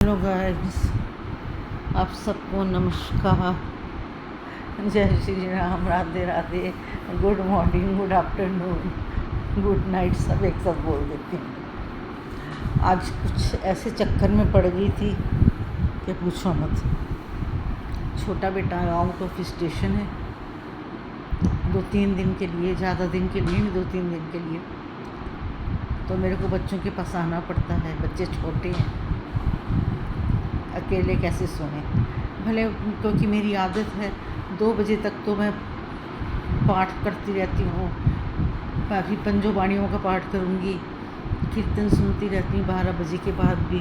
Hello guys, आप सबको नमस्कार, जय Shri Ram, Radhe Radhe, good morning, good afternoon, good night, सब एक सब बोल देती हूँ। आज कुछ ऐसे चक्कर में पड़ गई थी कि पूछो मत। छोटा बेटा आउट ऑफ स्टेशन है, 2-3 दिन के लिए, ज़्यादा दिन के लिए नहीं, 2-3 दिन के लिए। तो मेरे को बच्चों के पास आना पड़ता है, बच्चे छोटे हैं, अकेले कैसे सोएं। भले क्योंकि मेरी आदत है 2 बजे तक तो मैं पाठ करती रहती हूँ, काफ़ी पंजों बाणियों का पाठ करूँगी, कीर्तन सुनती रहती हूँ 12 बजे के बाद भी।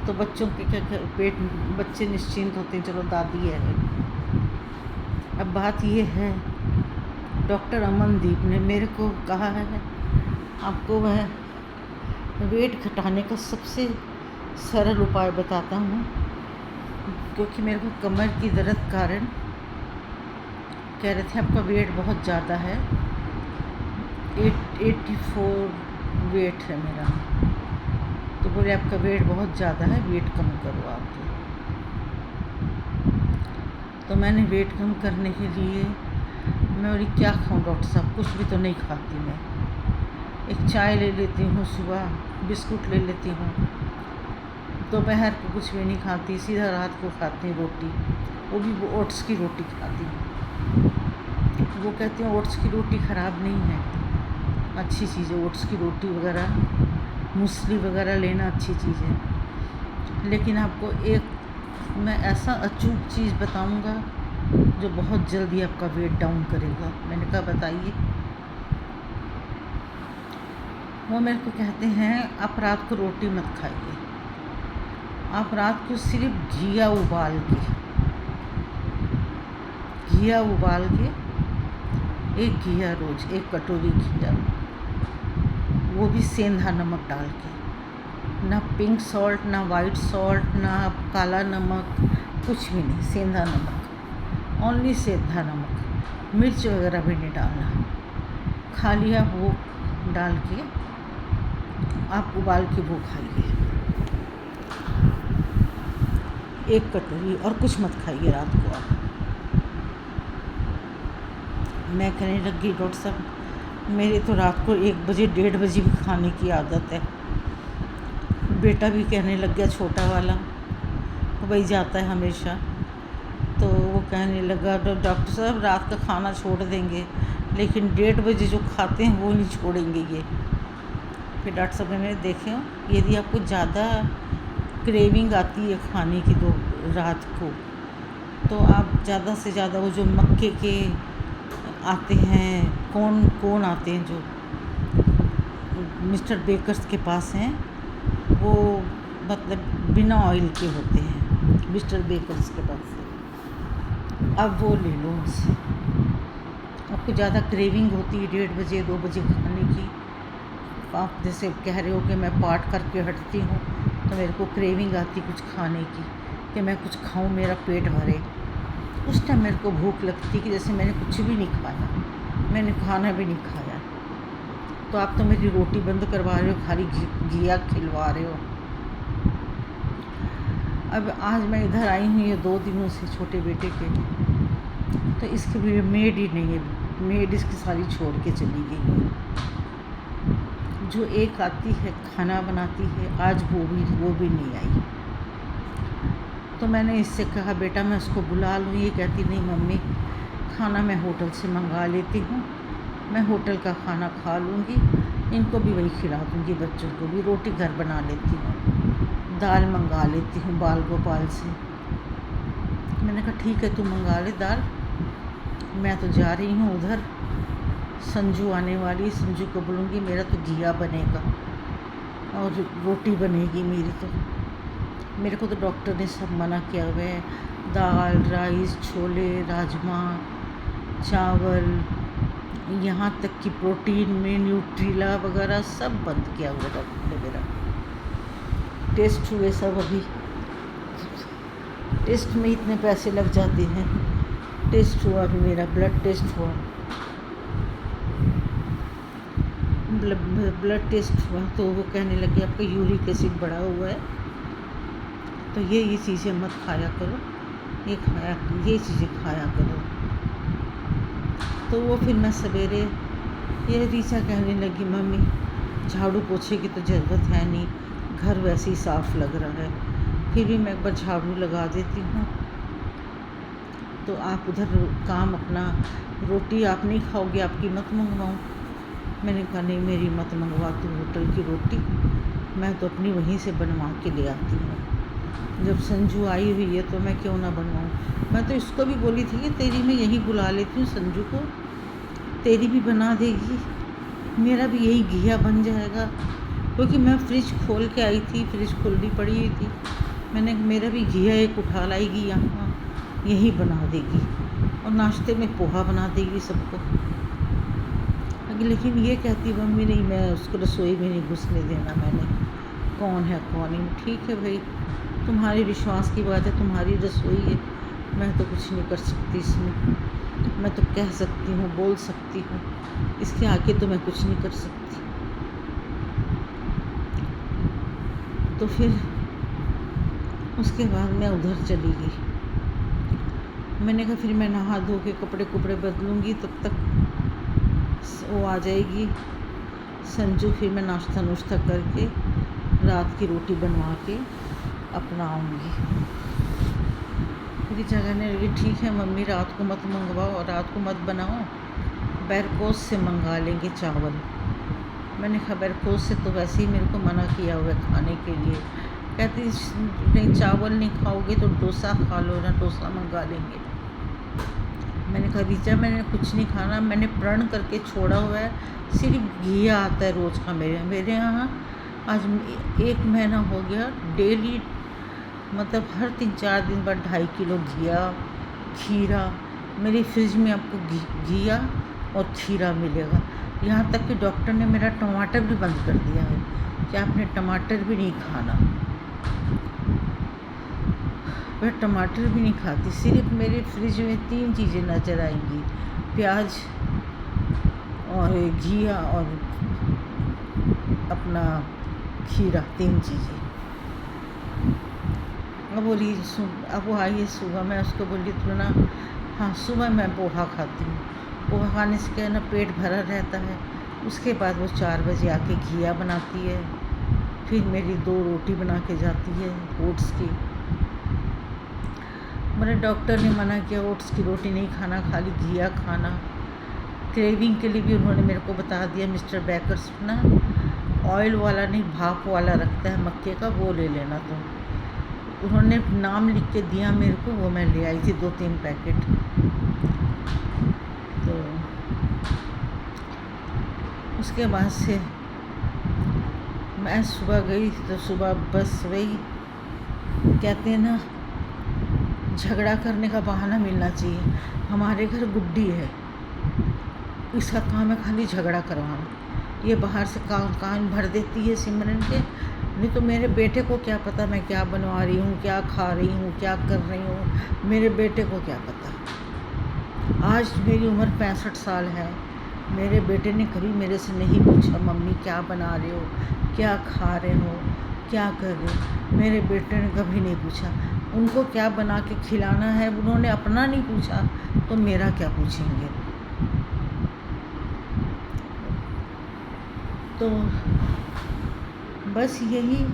तो बच्चों के क्या पेट, बच्चे निश्चिंत होते हैं, चलो दादी है। अब बात ये है, डॉक्टर अमनदीप ने मेरे को कहा है आपको वह वेट घटाने का सबसे सरल उपाय बताता हूँ, क्योंकि मेरे को कमर की दर्द कारण कह रहे थे आपका वेट बहुत ज़्यादा है, 84 वेट है मेरा। तो बोले आपका वेट बहुत ज़्यादा है, वेट कम करो आप। तो मैंने वेट कम करने के लिए मैं बोली क्या खाऊं डॉक्टर साहब, कुछ भी तो नहीं खाती मैं। एक चाय ले लेती हूँ सुबह, बिस्कुट ले लेती हूँ, दोपहर को कुछ भी नहीं खाती, सीधा रात को खाती हूँ रोटी, वो भी ओट्स की रोटी खाती हूँ। वो कहती हैं ओट्स की रोटी ख़राब नहीं है, अच्छी चीज़ है, ओट्स की रोटी वगैरह, मूसली वगैरह लेना अच्छी चीज़ है। लेकिन आपको एक मैं ऐसा अचूक चीज़ बताऊंगा जो बहुत जल्दी आपका वेट डाउन करेगा। मैंने कहा बताइए। वो मेरे को कहते हैं आप रात को रोटी मत खाइए, आप रात को सिर्फ घिया उबाल के एक घिया रोज़, एक कटोरी घिया, वो भी सेंधा नमक डाल के, ना पिंक सॉल्ट, ना वाइट सॉल्ट, ना काला नमक, कुछ भी नहीं, सेंधा नमक, ओनली सेंधा नमक, मिर्च वगैरह भी नहीं डालना। खाली आप वो डाल के आप उबाल के वो खाइए, एक कटोरी, और कुछ मत खाइए रात को आप। मैं कहने लगी डॉक्टर साहब मेरे तो रात को 1 बजे 1:30 बजे भी खाने की आदत है। बेटा भी कहने लग गया, छोटा वाला, वही जाता है हमेशा, तो वो कहने लगा डॉक्टर साहब रात का खाना छोड़ देंगे, लेकिन 1:30 बजे जो खाते हैं वो नहीं छोड़ेंगे ये। फिर डॉक्टर साहब ने देखे, यदि आपको ज़्यादा क्रेविंग आती है खाने की दो रात को, तो आप ज़्यादा से ज़्यादा वो जो मक्के के आते हैं, कौन आते हैं जो मिस्टर बेकर्स के पास हैं, वो मतलब बिना ऑयल के होते हैं मिस्टर बेकर्स के पास से, अब वो ले लो उनसे। आपको ज़्यादा क्रेविंग होती है 1:30 बजे 2 बजे खाने की, आप जैसे कह रहे हो कि मैं पाठ करके हटती हूँ तो मेरे को क्रेविंग आती कुछ खाने की, कि मैं कुछ खाऊं मेरा पेट भरे। उस टाइम मेरे को भूख लगती कि जैसे मैंने कुछ भी नहीं खाया, मैंने खाना भी नहीं खाया। तो आप तो मेरी रोटी बंद करवा रहे हो, खाली घिया खिलवा रहे हो। अब आज मैं इधर आई हूँ ये 2 दिनों से छोटे बेटे के, तो इसके भी मेड ही नहीं है, मेड इसकी सारी छोड़ के चली गई है। जो एक आती है खाना बनाती है, आज वो भी नहीं आई। तो मैंने इससे कहा बेटा मैं उसको बुला लूँ, ये कहती नहीं मम्मी खाना मैं होटल से मंगा लेती हूँ, मैं होटल का खाना खा लूँगी, इनको भी वही खिला दूँगी, बच्चों को भी रोटी घर बना लेती हूँ, दाल मंगा लेती हूँ बाल गोपाल से। मैंने कहा ठीक है तू मंगा ले दाल, मैं तो जा रही हूँ उधर, संजू आने वाली, संजू को बोलूँगी मेरा तो घिया बनेगा और रोटी बनेगी मेरी। तो मेरे को तो डॉक्टर ने सब मना किया हुआ है, दाल, राइस, छोले, राजमा, चावल, यहाँ तक कि प्रोटीन में न्यूट्रीला वगैरह सब बंद किया हुआ डॉक्टर ने मेरा। टेस्ट हुए सब, अभी टेस्ट में इतने पैसे लग जाते हैं। टेस्ट हुआ अभी मेरा, ब्लड टेस्ट हुआ, ब्लड टेस्ट हुआ तो वो कहने लगे आपका यूरिक एसिड बढ़ा हुआ है, तो ये चीज़ें मत खाया करो, ये चीज़ें खाया करो। तो वो फिर मैं सवेरे, ये रीचा कहने लगी मम्मी झाड़ू पोछे की तो ज़रूरत है नहीं, घर वैसे ही साफ़ लग रहा है, फिर भी मैं एक बार झाड़ू लगा देती हूँ, तो आप उधर काम अपना, रोटी आप नहीं खाओगे, आपकी मत मंगवाऊँ। मैंने कहा नहीं मेरी मत मंगवा तू होटल की रोटी, मैं तो अपनी वहीं से बनवा के ले आती हूँ। जब संजू आई हुई है तो मैं क्यों ना बनवाऊँ। मैं तो इसको भी बोली थी कि तेरी मैं यही बुला लेती हूँ संजू को, तेरी भी बना देगी, मेरा भी यही घिया बन जाएगा, क्योंकि मैं फ्रिज खोल के आई थी, फ्रिज खुली पड़ी हुई थी, मैंने मेरा भी घिया एक उठा लाएगी यहाँ, यही बना देगी, और नाश्ते में पोहा बना देगी सबको। लेकिन ये कहती मम्मी नहीं, मैं उसको रसोई में नहीं घुसने देना, मैंने कौन है कौन नहीं। ठीक है भाई, तुम्हारे विश्वास की बात है, तुम्हारी रसोई है, मैं तो कुछ नहीं कर सकती इसमें, मैं तो कह सकती हूँ, बोल सकती हूँ, इसके आगे तो मैं कुछ नहीं कर सकती। तो फिर उसके बाद मैं उधर चली गई। मैंने कहा फिर मैं नहा धो के कपड़े बदलूँगी, तब तक वो आ जाएगी संजू, फिर मैं नाश्ता नुश्ता करके रात की रोटी बनवा के अपना आऊँगी। मेरी जगह ने लगी ठीक है मम्मी रात को मत मंगवाओ और रात को मत बनाओ, बैरकोस से मंगा लेंगे चावल। मैंने कहा बैरकोस से तो वैसे ही मेरे को मना किया हुआ है खाने के लिए। कहती नहीं चावल नहीं खाओगे तो डोसा खा लो ना, डोसा मंगा लेंगे। मैंने कहा रीचा मैंने कुछ नहीं खाना, मैंने प्रण करके छोड़ा हुआ है, सिर्फ घिया आता है रोज़ का मेरे यहाँ। आज 1 महीना हो गया, डेली मतलब हर 3-4 दिन बाद 2.5 किलो घिया, खीरा, मेरी फ्रिज में आपको घिया और खीरा मिलेगा। यहाँ तक कि डॉक्टर ने मेरा टमाटर भी बंद कर दिया है कि आपने टमाटर भी नहीं खाना। मैं टमाटर भी नहीं खाती, सिर्फ मेरे फ्रिज में 3 चीज़ें नज़र आएंगी, प्याज और घिया और अपना खीरा, 3 चीज़ें। अब बोली अब वो आई है सुबह, मैं उसको बोली तो ना हाँ सुबह मैं पोहा खाती हूँ, पोहा खाने से क्या है ना पेट भरा रहता है। उसके बाद वो 4 बजे आके घिया बनाती है, फिर मेरी 2 रोटी बना के जाती है ओट्स की। मेरे डॉक्टर ने मना किया ओट्स की रोटी नहीं खाना, खाली घिया खाना। क्रेविंग के लिए भी उन्होंने मेरे को बता दिया मिस्टर बेकर्स ना ऑयल वाला नहीं भाप वाला रखता है मक्के का, वो ले लेना। तो उन्होंने नाम लिख के दिया मेरे को, वो मैं ले आई थी 2-3 पैकेट। तो उसके बाद से मैं सुबह गई तो सुबह बस वही कहते हैं ना झगड़ा करने का बहाना मिलना चाहिए। हमारे घर गुड्डी है, इसका काम है खाली झगड़ा करवाना। ये बाहर से कान भर देती है सिमरन के, नहीं तो मेरे बेटे को क्या पता मैं क्या बनवा रही हूँ, क्या खा रही हूँ, क्या कर रही हूँ, मेरे बेटे को क्या पता। आज मेरी उम्र 65 साल है, मेरे बेटे ने कभी मेरे से नहीं पूछा मम्मी क्या बना रहे हो, क्या खा रहे हो, क्या कर रहे हो। मेरे बेटे ने कभी नहीं पूछा। उनको क्या बना के खिलाना है उन्होंने अपना नहीं पूछा, तो मेरा क्या पूछेंगे। तो बस यही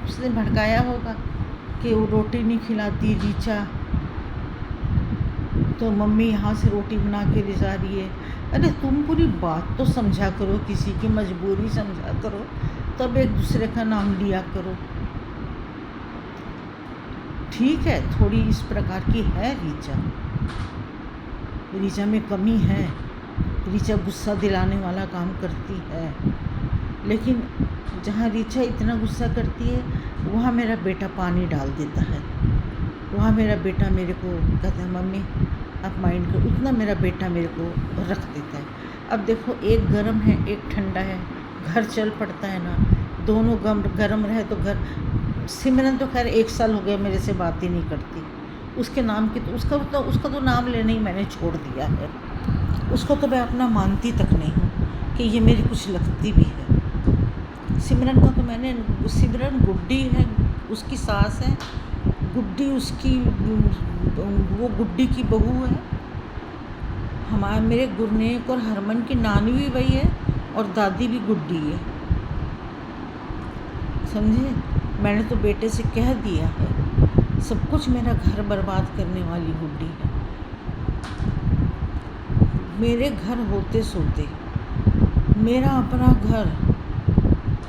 उसने भड़काया होगा कि वो रोटी नहीं खिलाती रीचा, तो मम्मी यहाँ से रोटी बना के ले जा रही है। अरे तुम पूरी बात तो समझा करो, किसी की मजबूरी समझा करो, तब एक दूसरे का नाम लिया करो। ठीक है थोड़ी इस प्रकार की है रीचा में कमी है, रीचा गुस्सा दिलाने वाला काम करती है, लेकिन जहाँ रीचा इतना गुस्सा करती है वहाँ मेरा बेटा पानी डाल देता है। वहाँ मेरा बेटा मेरे को कहता है मम्मी आप माइंड करो, उतना मेरा बेटा मेरे को रख देता है। अब देखो एक गर्म है एक ठंडा है, घर चल पड़ता है ना, दोनों गर्म रहे तो घर। सिमरन तो खैर 1 साल हो गया मेरे से बात ही नहीं करती, उसके नाम की तो उसका तो नाम लेना ही मैंने छोड़ दिया है। उसको तो मैं अपना मानती तक नहीं हूँ कि ये मेरी कुछ लगती भी है। सिमरन का तो मैंने, सिमरन गुड्डी है, उसकी सास है, गुड्डी उसकी, वो गुड्डी की बहू है। हमारे मेरे गुरनेक और हरमन की नानी भी वही है और दादी भी गुड्डी है, समझे। मैंने तो बेटे से कह दिया है, सब कुछ मेरा घर बर्बाद करने वाली गुड्डी है। मेरे घर होते सोते, मेरा अपना घर,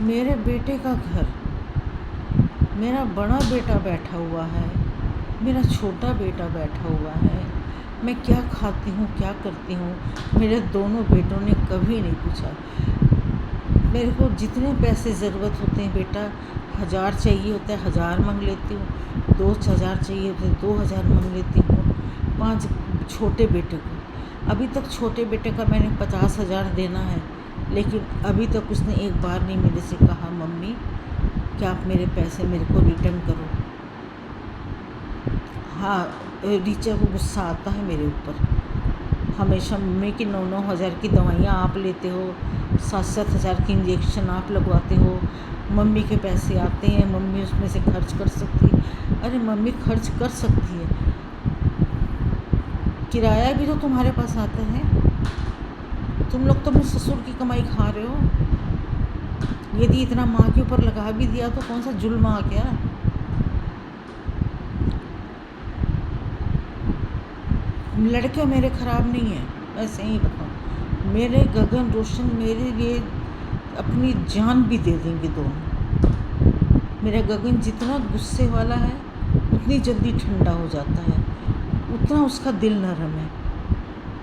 मेरे बेटे का घर, मेरा बड़ा बेटा बैठा हुआ है, मेरा छोटा बेटा बैठा हुआ है, मैं क्या खाती हूँ, क्या करती हूँ, मेरे दोनों बेटों ने कभी नहीं पूछा। मेरे को जितने पैसे ज़रूरत होते हैं बेटा, 1000 चाहिए होता है 1000 मांग लेती हूँ, 2000 चाहिए होते हैं 2000 मांग लेती हूँ। 5 छोटे बेटे को, अभी तक छोटे बेटे का मैंने 50,000 देना है, लेकिन अभी तक उसने एक बार नहीं मेरे से कहा मम्मी क्या आप मेरे पैसे मेरे को रिटर्न करो। हाँ, रीचा को गुस्सा आता है मेरे ऊपर, हमेशा मम्मी की 9-9 हज़ार की दवाइयाँ आप लेते हो, 7-7 हज़ार की इंजेक्शन आप लगवाते हो, मम्मी के पैसे आते हैं, मम्मी उसमें से खर्च कर सकती है। अरे मम्मी खर्च कर सकती है, किराया भी तो तुम्हारे पास आता है, तुम लोग तो अपने ससुर की कमाई खा रहे हो। यदि इतना माँ के ऊपर लगा भी दिया तो कौन सा जुल्म आ गया। लड़के मेरे ख़राब नहीं हैं, ऐसे ही बताऊँ। मेरे गगन रोशन मेरे लिए अपनी जान भी दे देंगे दोनों। मेरा गगन जितना गुस्से वाला है उतनी जल्दी ठंडा हो जाता है, उतना उसका दिल नरम है।